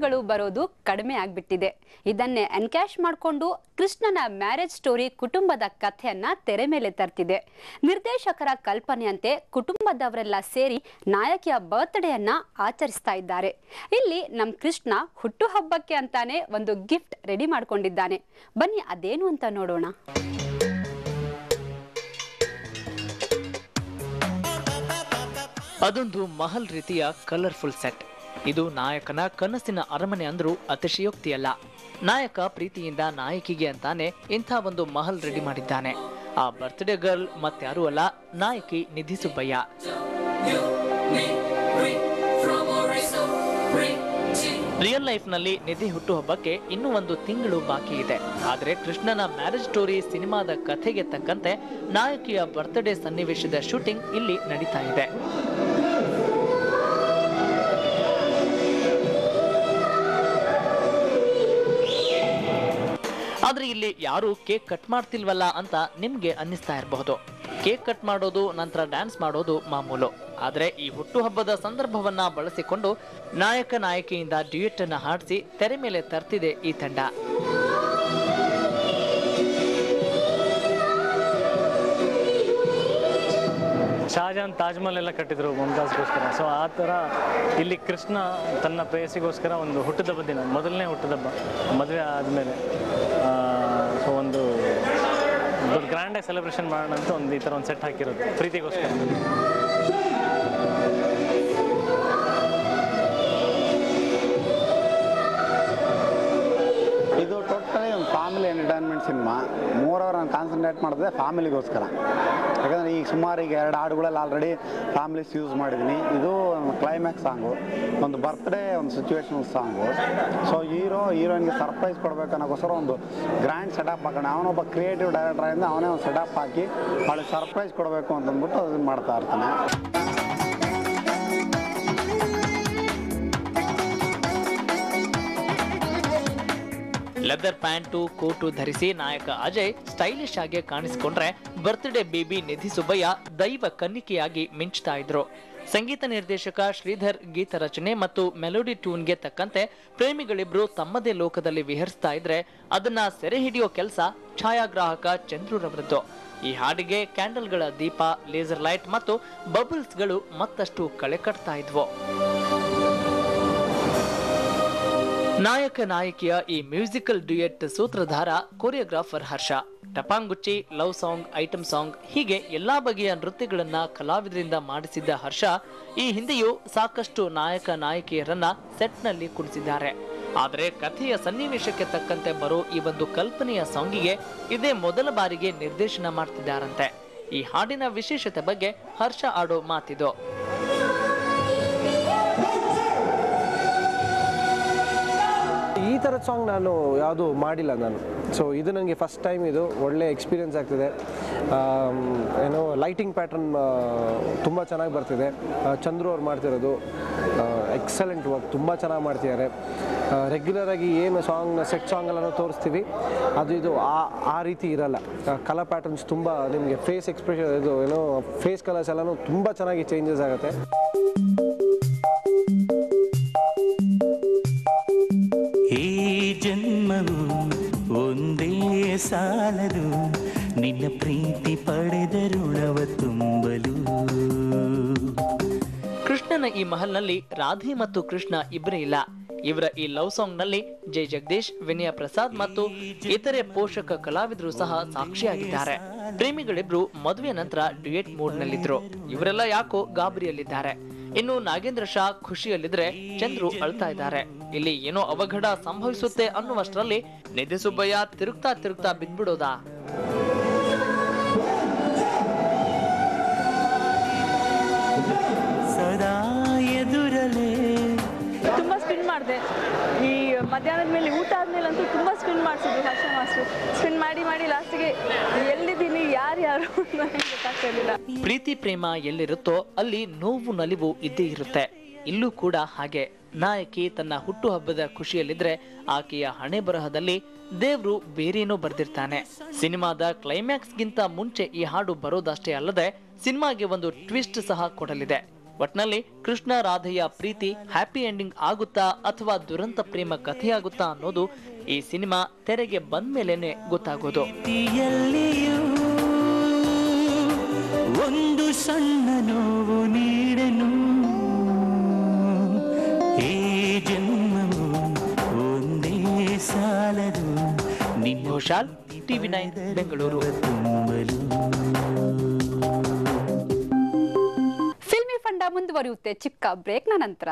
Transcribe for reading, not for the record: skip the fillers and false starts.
ಗಳು ಬರೋದು ಕಡಿಮೆ ಆಗ್ಬಿಟ್ಟಿದೆ. ಇದನ್ನೇ ಎನ್ಕ್ಯಾಶ್ ಮಾಡಿಕೊಂಡು ಕೃಷ್ಣನ ಮ್ಯಾರೇಜ್ ಸ್ಟೋರಿ ಕುಟುಂಬದ ಕಥೆಯನ್ನ ತೆರೆ ಮೇಲೆ ತರ್ತಿದೆ. ನಿರ್ದೇಶಕರ ಕಲ್ಪನೆಯಂತೆ ಕುಟುಂಬದವರೆಲ್ಲ ಸೇರಿ ನಾಯಕಿಯ ಬರ್ತ್ಡೇಯನ್ನ ಆಚರಿಸ್ತಾ ಇದ್ದಾರೆ. ಇಲ್ಲಿ ನಮ್ ಕೃಷ್ಣ ಹುಟ್ಟುಹಬ್ಬಕ್ಕೆ ಅಂತಾನೆ ಒಂದು ಗಿಫ್ಟ್ ರೆಡಿ ಮಾಡ್ಕೊಂಡಿದ್ದಾನೆ. ಬನ್ನಿ ಅದೇನು ಅಂತ ನೋಡೋಣ. ಅದೊಂದು ಮಹಲ್ ರೀತಿಯ ಕಲರ್ಫುಲ್ ಸೆಟ್. ಇದು ನಾಯಕನ ಕನಸಿನ ಅರಮನೆ ಅಂದ್ರೂ ಅತಿಶಯೋಕ್ತಿಯಲ್ಲ. ನಾಯಕ ಪ್ರೀತಿಯಿಂದ ನಾಯಕಿಗೆ ಅಂತಾನೆ ಇಂಥ ಒಂದು ಮಹಲ್ ರೆಡಿ ಮಾಡಿದ್ದಾನೆ. ಆ ಬರ್ತ್ಡೇ ಗರ್ಲ್ ಮತ್ಯಾರೂ ಅಲ್ಲ, ನಾಯಕಿ ನಿಧಿ ಸುಬ್ಬಯ್ಯ. ರಿಯಲ್ ಲೈಫ್ ನಲ್ಲಿ ನಿಧಿ ಹುಟ್ಟುಹಬ್ಬಕ್ಕೆ ಇನ್ನೂ ಒಂದು ತಿಂಗಳು ಬಾಕಿ ಇದೆ. ಆದ್ರೆ ಕೃಷ್ಣನ ಮ್ಯಾರೇಜ್ ಸ್ಟೋರಿ ಸಿನಿಮಾದ ಕಥೆಗೆ ತಕ್ಕಂತೆ ನಾಯಕಿಯ ಬರ್ತ್ಡೇ ಸನ್ನಿವೇಶದ ಶೂಟಿಂಗ್ ಇಲ್ಲಿ ನಡೀತಾ ಇದೆ. ಆದ್ರೆ ಇಲ್ಲಿ ಯಾರು ಕೇಕ್ ಕಟ್ ಮಾಡ್ತಿಲ್ವಲ್ಲ ಅಂತ ನಿಮ್ಗೆ ಅನ್ನಿಸ್ತಾ ಇರಬಹುದು. ಕೇಕ್ ಕಟ್ ಮಾಡೋದು ನಂತರ ಡ್ಯಾನ್ಸ್ ಮಾಡೋದು ಮಾಮೂಲು. ಆದ್ರೆ ಈ ಹುಟ್ಟುಹಬ್ಬದ ಸಂದರ್ಭವನ್ನ ಬಳಸಿಕೊಂಡು ನಾಯಕ ನಾಯಕಿಯಿಂದ ಡ್ಯೂಯೆಟ್ ಅನ್ನ ಹಾಡಿಸಿ ತೆರೆ ಮೇಲೆ ತರ್ತಿದೆ ಈ ತಂಡ. ಶಾಜಹಾನ್ ತಾಜ್ಮಹಲ್ ಎಲ್ಲ ಕಟ್ಟಿದ್ರು ಮುಮ್ತಾಜ್ಗೋಸ್ಕರ. ಸೊ ಆ ಥರ ಇಲ್ಲಿ ಕೃಷ್ಣ ತನ್ನ ಪ್ರೇಯಸಿಗೋಸ್ಕರ ಒಂದು ಹುಟ್ಟುಹಬ್ಬ ದಿನ, ಮೊದಲನೇ ಹುಟ್ಟುಹಬ್ಬ ಮದುವೆ ಆದಮೇಲೆ ಸೊ ಒಂದು ಗ್ರ್ಯಾಂಡಾಗಿ ಸೆಲೆಬ್ರೇಷನ್ ಮಾಡೋಣ ಅಂತ ಒಂದು ಈ ಥರ ಒಂದು ಸೆಟ್ ಹಾಕಿರೋದು ಪ್ರೀತಿಗೋಸ್ಕರ. ಇದು ಟೋಟಲಿ ಒಂದು ಫ್ಯಾಮಿಲಿ ಎಂಟರ್ಟೈನ್ಮೆಂಟ್ ಸಿನಿಮಾ. 3 ಅವರ್ ನಾನು ಕಾನ್ಸಂಟ್ರೇಟ್ ಮಾಡಿದೆ ಫ್ಯಾಮಿಲಿಗೋಸ್ಕರ. ಯಾಕಂದರೆ ಈಗ ಸುಮಾರು ಈಗ 2 ಹಾಡುಗಳಲ್ಲಿ ಆಲ್ರೆಡಿ ಫ್ಯಾಮಿಲೀಸ್ ಯೂಸ್ ಮಾಡಿದ್ದೀನಿ. ಇದು ಕ್ಲೈಮ್ಯಾಕ್ಸ್ ಸಾಂಗು, ಒಂದು ಬರ್ತ್ಡೇ, ಒಂದು ಸಿಚುವೇಶನಲ್ ಸಾಂಗು. ಸೊ ಹೀರೋಯಿನ್ಗೆ ಸರ್ಪ್ರೈಸ್ ಕೊಡಬೇಕನ್ನೋಕ್ಕೋಸ್ಕರ ಒಂದು ಗ್ರ್ಯಾಂಡ್ ಸೆಟಪ್ ಹಾಕೋಣ. ಅವನೊಬ್ಬ ಕ್ರಿಯೇಟಿವ್ ಡೈರೆಕ್ಟರಿಂದ ಅವನೇ ಒಂದು ಸೆಟಪ್ ಹಾಕಿ ಅವಳಿಗೆ ಸರ್ಪ್ರೈಸ್ ಕೊಡಬೇಕು ಅಂತಂದ್ಬಿಟ್ಟು ಅದನ್ನು ಮಾಡ್ತಾ ಇರ್ತಾನೆ. ಲೆದರ್ ಪ್ಯಾಂಟು ಕೋಟು ಧರಿಸಿ ನಾಯಕ ಅಜಯ್ ಸ್ಟೈಲಿಶ್ ಆಗಿ ಕಾಣಿಸಿಕೊಂಡ್ರೆ, ಬರ್ತ್ಡೇ ಬೇಬಿ ನಿಧಿ ಸುಬ್ಬಯ್ಯ ದೈವ ಕನ್ನಿಕೆಯಾಗಿ ಮಿಂಚ್ತಾ ಇದ್ರು. ಸಂಗೀತ ನಿರ್ದೇಶಕ ಶ್ರೀಧರ್ ಗೀತ ರಚನೆ ಮತ್ತು ಮೆಲೋಡಿ ಟ್ಯೂನ್ಗೆ ತಕ್ಕಂತೆ ಪ್ರೇಮಿಗಳಿಬ್ರು ತಮ್ಮದೇ ಲೋಕದಲ್ಲಿ ವಿಹರಿಸ್ತಾ ಇದ್ರೆ, ಅದನ್ನ ಸೆರೆ ಹಿಡಿಯೋ ಕೆಲಸ ಛಾಯಾಗ್ರಾಹಕ ಚಂದ್ರುರವರದ್ದು. ಈ ಹಾಡಿಗೆ ಕ್ಯಾಂಡಲ್ಗಳ ದೀಪ, ಲೇಸರ್ ಲೈಟ್ ಮತ್ತು ಬಬಲ್ಸ್ಗಳು ಮತ್ತಷ್ಟು ಕಳೆ ಕಟ್ತಾ ಇದ್ವು. ನಾಯಕ ನಾಯಕಿಯ ಈ ಮ್ಯೂಸಿಕಲ್ ಡ್ಯೂಯೆಟ್ ಸೂತ್ರಧಾರ ಕೊರಿಯೋಗ್ರಾಫರ್ ಹರ್ಷ. ಟಪಾಂಗುಚ್ಚಿ, ಲವ್ ಸಾಂಗ್, ಐಟಮ್ ಸಾಂಗ್ ಹೀಗೆ ಎಲ್ಲಾ ಬಗೆಯ ನೃತ್ಯಗಳನ್ನ ಕಲಾವಿದರಿಂದ ಮಾಡಿಸಿದ್ದ ಹರ್ಷ ಈ ಹಿಂದೆಯೂ ಸಾಕಷ್ಟು ನಾಯಕ ನಾಯಕಿಯರನ್ನ ಸೆಟ್ನಲ್ಲಿ ಕುಣಿಸಿದ್ದಾರೆ. ಆದರೆ ಕಥೆಯ ಸನ್ನಿವೇಶಕ್ಕೆ ತಕ್ಕಂತೆ ಬರೋ ಈ ಒಂದು ಕಲ್ಪನೆಯ ಸಾಂಗಿಗೆ ಇದೇ ಮೊದಲ ಬಾರಿಗೆ ನಿರ್ದೇಶನ ಮಾಡ್ತಿದ್ದಾರಂತೆ. ಈ ಹಾಡಿನ ವಿಶೇಷತೆ ಬಗ್ಗೆ ಹರ್ಷ ಆಡೋ ಮಾತಿದು. ಈ ಥರದ ಸಾಂಗ್ ನಾನು ಯಾವುದು ಮಾಡಿಲ್ಲ ನಾನು. ಸೊ ಇದು ನನಗೆ ಫಸ್ಟ್ ಟೈಮ್. ಇದು ಒಳ್ಳೆ ಎಕ್ಸ್ಪೀರಿಯೆನ್ಸ್ ಆಗ್ತಿದೆ. ಏನೋ ಲೈಟಿಂಗ್ ಪ್ಯಾಟ್ರನ್ ತುಂಬ ಚೆನ್ನಾಗಿ ಬರ್ತಿದೆ. ಚಂದ್ರು ಅವ್ರು ಮಾಡ್ತಿರೋದು ಎಕ್ಸಲೆಂಟ್ ವರ್ಕ್, ತುಂಬ ಚೆನ್ನಾಗಿ ಮಾಡ್ತಿದ್ದಾರೆ. ರೆಗ್ಯುಲರಾಗಿ ಏನು ಸಾಂಗ್ನ ಸೆಟ್ ಸಾಂಗಲ್ಲೂ ತೋರಿಸ್ತೀವಿ, ಇದು ಆ ರೀತಿ ಇರಲ್ಲ. ಕಲರ್ ಪ್ಯಾಟರ್ನ್ಸ್ ತುಂಬ ನಿಮಗೆ ಫೇಸ್ ಎಕ್ಸ್ಪ್ರೆಷನ್, ಇದು ಏನೋ ಫೇಸ್ ಕಲರ್ಸ್ ಎಲ್ಲನೂ ತುಂಬ ಚೆನ್ನಾಗಿ ಚೇಂಜಸ್ ಆಗುತ್ತೆ. ಈ ಜನ್ಮವು ಒಂದೇ ಸಾಲದು, ನಿನ್ನ ಪ್ರೀತಿ ಪಡೆದ ಋಣವ ತುಂಬಲು. ಕೃಷ್ಣನ ಈ ಮಹಲ್ನಲ್ಲಿ ರಾಧೆ ಮತ್ತು ಕೃಷ್ಣ ಇಬ್ಬರೇ ಇಲ್ಲ. ಇವರ ಈ ಲವ್ ಸಾಂಗ್ ನಲ್ಲಿ ಜೈ ಜಗದೀಶ್, ವಿನಯ ಪ್ರಸಾದ್ ಮತ್ತು ಇತರೆ ಪೋಷಕ ಕಲಾವಿದರು ಸಹ ಸಾಕ್ಷಿಯಾಗಿದ್ದಾರೆ. ಪ್ರೇಮಿಗಳಿಬ್ರು ಮದುವೆ ನಂತರ ಡ್ಯೂಯೆಟ್ ಮೂಡ್ ನಲ್ಲಿದ್ರು. ಇವರೆಲ್ಲ ಯಾಕೋ ಗಾಬರಿಯಲ್ಲಿದ್ದಾರೆ. ಇನ್ನು ನಾಗೇಂದ್ರ ಶಾ ಖುಷಿಯಲ್ಲಿದ್ರೆ, ಚಂದ್ರು ಅಳ್ತಾ ಇದ್ದಾರೆ. ಇಲ್ಲಿ ಏನೋ ಅವಘಡ ಸಂಭವಿಸುತ್ತೆ ಅನ್ನುವಷ್ಟರಲ್ಲಿ ನಿಧಿ ಸುಬ್ಬಯ್ಯ ತಿರುಗ್ತಾ ಬಿದ್ಬಿಡೋದಾ? ಸದಾ ಎದುರಲೇ ತುಂಬಾ ಸ್ಪಿನ್ ಮಾಡಿದೆ. ಈ ಮಧ್ಯಾಹ್ನದ ಮೇಲೆ ಊಟ ಆದ್ಮೇಲೆ ಅಂತೂ ತುಂಬಾ ಸ್ಪಿನ್ ಮಾಡಿಸಿದ್ರು ಹರ್ಷ ಮಾಸ್ಟರ್. ಸ್ಪಿನ್ ಮಾಡಿ ಲಾಸ್ಟಿಗೆ ಎಲ್ಲಿದ್ದೀನಿ ಯಾರು ಗೊತ್ತಾಗ್ತಿರ್ಲಿಲ್ಲ. ಪ್ರೀತಿ ಪ್ರೇಮ ಎಲ್ಲಿರುತ್ತೋ ಅಲ್ಲಿ ನೋವು ನಲಿವು ಇದ್ದೇ ಇರುತ್ತೆ. ಇಲ್ಲೂ ಕೂಡ ಹಾಗೆ. ನಾಯಕಿ ತನ್ನ ಹುಟ್ಟುಹಬ್ಬದ ಖುಷಿಯಲ್ಲಿದ್ರೆ ಆಕೆಯ ಹಣೆ ಬರಹದಲ್ಲಿ ದೇವ್ರು ಬೇರೇನೋ ಬರ್ದಿರ್ತಾನೆ. ಸಿನಿಮಾದ ಕ್ಲೈಮ್ಯಾಕ್ಸ್ ಗಿಂತ ಮುಂಚೆ ಈ ಹಾಡು ಬರೋದಷ್ಟೇ ಅಲ್ಲದೆ ಸಿನಿಮಾಗೆ ಒಂದು ಟ್ವಿಸ್ಟ್ ಸಹ ಕೊಡಲಿದೆ. ಒಟ್ನಲ್ಲಿ ಕೃಷ್ಣ ರಾಧೆಯ ಪ್ರೀತಿ ಹ್ಯಾಪಿ ಎಂಡಿಂಗ್ ಆಗುತ್ತಾ ಅಥವಾ ದುರಂತ ಪ್ರೇಮ ಕಥೆಯಾಗುತ್ತಾ ಅನ್ನೋದು ಈ ಸಿನಿಮಾ ತೆರೆಗೆ ಬಂದ ಮೇಲೇನೆ ಗೊತ್ತಾಗೋದು. ಒಂದು ಸಣ್ಣ ನೋವು ನೀಡನು ಈ ಜನ್ಮವು ಒಂದೇ ಸಾಲದು Ghoshal, TV9 Bengaluru. Filmy fund ಮುಂದುವರಿಯುತ್ತೆ ಚಿಕ್ಕ ಬ್ರೇಕ್ನ ನಂತರ.